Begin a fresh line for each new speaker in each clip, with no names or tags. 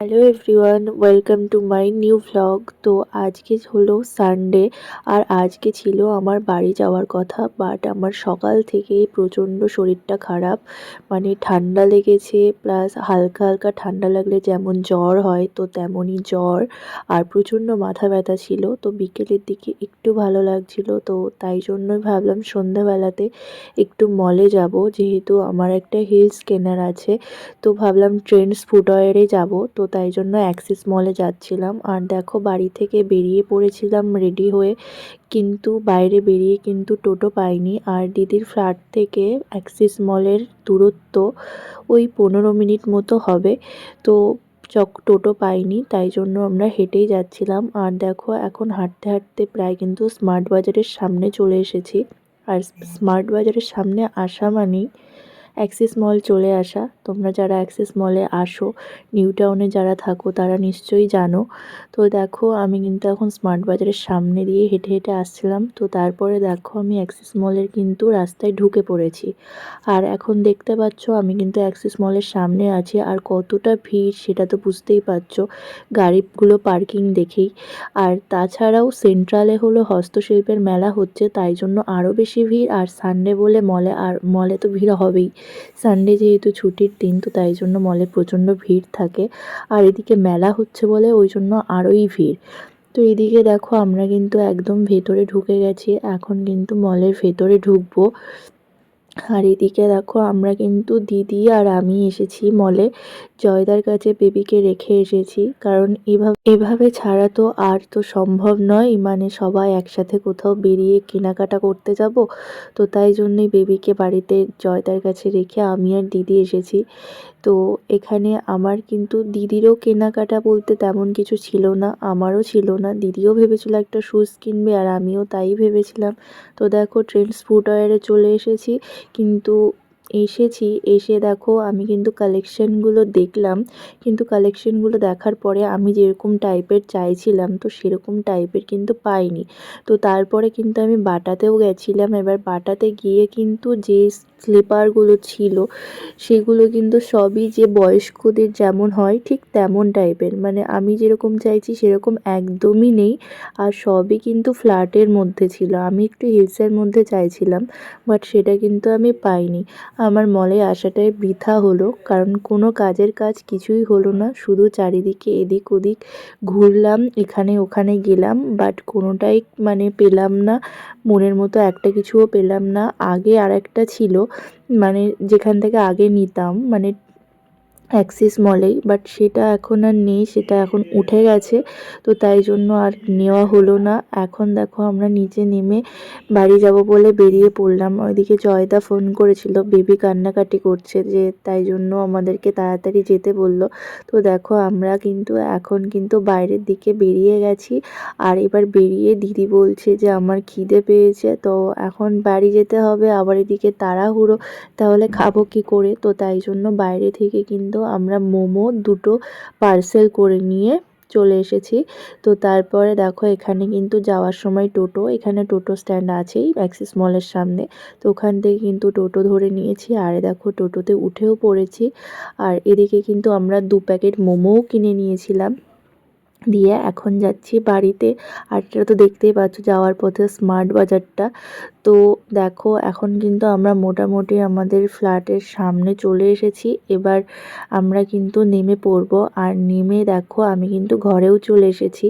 Hello everyone, welcome to my new vlog. তো আজকে হলো সানডে আর আজকে ছিল আমার বাড়ি যাওয়ার কথা, বাট আমার সকাল থেকেই প্রচণ্ড শরীরটা খারাপ। মানে ঠান্ডা লেগেছে, প্লাস হালকা হালকা ঠান্ডা লাগলে যেমন জ্বর হয় তো তেমনই জ্বর, আর প্রচণ্ড মাথা ব্যথা ছিল। তো বিকেলের দিকে একটু ভালো লাগছিল, তো তাই জন্যই ভাবলাম সন্ধ্যাবেলাতে একটু মলে যাব, যেহেতু আমার একটা হিলস কেনার আছে। তো ভাবলাম ট্রেন্ডস ফুটওয়্যারে যাব, তো তাই জন্য অ্যাক্সিস মলে যাচ্ছিলাম। আর দেখো, বাড়ি থেকে বেরিয়ে পড়েছিলাম রেডি হয়ে, কিন্তু বাইরে বেরিয়ে কিন্তু টোটো পাইনি। আর দিদির ফ্ল্যাট থেকে অ্যাক্সিস মলের দূরত্ব ওই 15 মিনিট মতো হবে। তো টোটো পাইনি, তাই জন্য আমরা হেঁটেই যাচ্ছিলাম। আর দেখো, এখন হাঁটতে হাঁটতে প্রায় কিন্তু স্মার্ট বাজারের সামনে চলে এসেছি। আর স্মার্ট বাজারের সামনে আসা মানেই অ্যাক্সিস মল চলে আসা। তোমরা যারা অ্যাক্সিস মলে আসো, নিউ টাউনে যারা থাকো, তারা নিশ্চয়ই জানো। তো দেখো, আমি কিন্তু এখন স্মার্ট বাজারের সামনে দিয়ে হেঁটে হেঁটে আসছিলাম। তো তারপরে দেখো, আমি অ্যাক্সিস মলের কিন্তু রাস্তায় ঢুকে পড়েছি। আর এখন দেখতে পাচ্ছ আমি কিন্তু অ্যাক্সিস মলের সামনে আছি, আর কতটা ভিড় সেটা তো বুঝতেই পারছো গাড়িগুলো পার্কিং দেখেই। আর তাছাড়াও সেন্ট্রালে হলো হস্তশিল্পের মেলা হচ্ছে, তাই জন্য আরও বেশি ভিড়। আর সানডে বলে মলে তো ভিড় হবেই। সানডে যেহেতু ছুটির দিন, তো তাই জন্য মলে প্রচণ্ড ভিড় থাকে। আর এদিকে মেলা হচ্ছে বলে ওই জন্য আরোই ভিড়। তো এদিকে দেখো, আমরা কিন্তু একদম ভেতরে ঢুকে গেছি, এখন কিন্তু মলের ভেতরে ঢুকবো। আর এদিকে দেখো, আমরা কিন্তু দিদি আর আমি এসেছি মলে। জয়দার কাছে বেবিকে রেখে এসেছি, কারণ এভাবে ছাড়া তো আর তো সম্ভব নয়। মানে সবাই একসাথে কোথাও বেরিয়ে কেনাকাটা করতে যাব, তো তাই জন্যই বেবিকে বাড়িতে জয়দার কাছে রেখে আমি আর দিদি এসেছি। তো এখানে আমার কিন্তু দিদিরও কেনাকাটা বলতে তেমন কিছু ছিল না, আমারও ছিল না। দিদিও ভেবেছিল একটা শুজ কিনবে, আর আমিও তাই ভেবেছিলাম। তো দেখো, ট্রেন্ডস ফুটওয়্যারে চলে এসেছি। কিন্তু এসে দেখো, আমি কিন্তু কালেকশনগুলো দেখলাম, কিন্তু কালেকশনগুলো দেখার পরে আমি যেরকম টাইপের চাইছিলাম তো সেরকম টাইপের কিন্তু পাইনি। তো তারপরে কিন্তু আমি বাটাতেও গেছিলাম। এবার বাটাতে গিয়ে কিন্তু যে স্লিপারগুলো ছিল সেগুলো কিন্তু সবই যে বয়স্কদের যেমন হয় ঠিক তেমন টাইপের, মানে আমি যেরকম চাইছি সেরকম একদমই নেই। আর সবই কিন্তু ফ্ল্যাটের মধ্যে ছিল, আমি একটু হিলসের মধ্যে চাইছিলাম, বাট সেটা কিন্তু আমি পাইনি। আমার মলে আসাটাই বৃথা হলো, কারণ কোনো কাজের কাজ কিছুই হলো না। শুধু চারিদিকে এদিক ওদিক ঘুরলাম, এখানে ওখানে গেলাম, বাট কোনোটাই মানে পেলাম না। মনের মতো একটা কিছুও পেলাম না। আগে আর একটা ছিল, মানে যেখান থেকে আগে নিতাম, মানে অ্যাক্সিস মলেই, বাট সেটা এখন আর নেই, সেটা এখন উঠে গেছে। তো তাই জন্য আর নেওয়া হলো না। এখন দেখো, আমরা নিচে নেমে বাড়ি যাব বলে বেরিয়ে পড়লাম। ওইদিকে জয়দা ফোন করেছিল, বেবি কান্নাকাটি করছে, যে তাই জন্য আমাদেরকে তাড়াতাড়ি যেতে বলল। তো দেখো, আমরা কিন্তু এখন কিন্তু বাইরের দিকে বেরিয়ে গেছি। আর এবার বেরিয়ে দিদি বলছে যে আমার খিদে পেয়েছে, তো এখন বাড়ি যেতে হবে। আবার এদিকে তাড়াহুড়ো, তাহলে খাবো কি করে? তো তাই জন্য বাইরে থেকে কিন্তু আমরা মোমো দুটো পার্সেল করে নিয়ে চলে এসেছি। তো তারপরে দেখো, এখানে কিন্তু যাওয়ার সময় এখানে টোটো স্ট্যান্ড আছেই অ্যাক্সিস মলের সামনে। তো ওখান থেকে কিন্তু টোটো ধরে নিয়েছি, আর দেখো টোটোতে উঠেও পড়েছি। আর এদিকে কিন্তু আমরা 2 প্যাকেট মোমোও কিনে নিয়েছিলাম, দিয়ে এখন যাচ্ছি বাড়িতে। আর এটা তো দেখতেই পাচ্ছ যাওয়ার পথে স্মার্ট বাজারটা। তো দেখো, এখন কিন্তু আমরা মোটামুটি আমাদের ফ্ল্যাটের সামনে চলে এসেছি। এবার আমরা কিন্তু নেমে পড়ব। আর নেমে দেখো, আমি কিন্তু ঘরেও চলে এসেছি।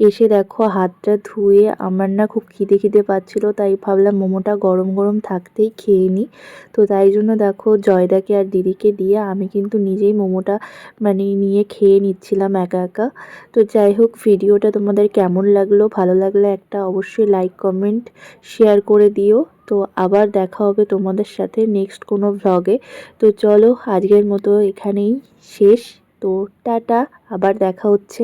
এসে দেখো, হাতটা ধুয়ে আমার না খুব খিদে খিদে পাচ্ছিলো, তাই ভাবলাম মোমোটা গরম গরম থাকতেই খেয়ে নিই। তো তাই জন্য দেখো, জয়দাকে আর দিদিকে দিয়ে আমি কিন্তু নিজেই মোমোটা মানে নিয়ে খেয়ে নিচ্ছিলাম একা একা। তো যাই হোক, ভিডিওটা তোমাদের কেমন লাগলো, ভালো লাগলে একটা অবশ্যই লাইক কমেন্ট শেয়ার করে দিও। তো আবার দেখা হবে তোমাদের সাথে নেক্সট কোনো ভ্লগে। তো চলো, আজকের মতো এখানেই শেষ। তো টাটা, আবার দেখা হচ্ছে।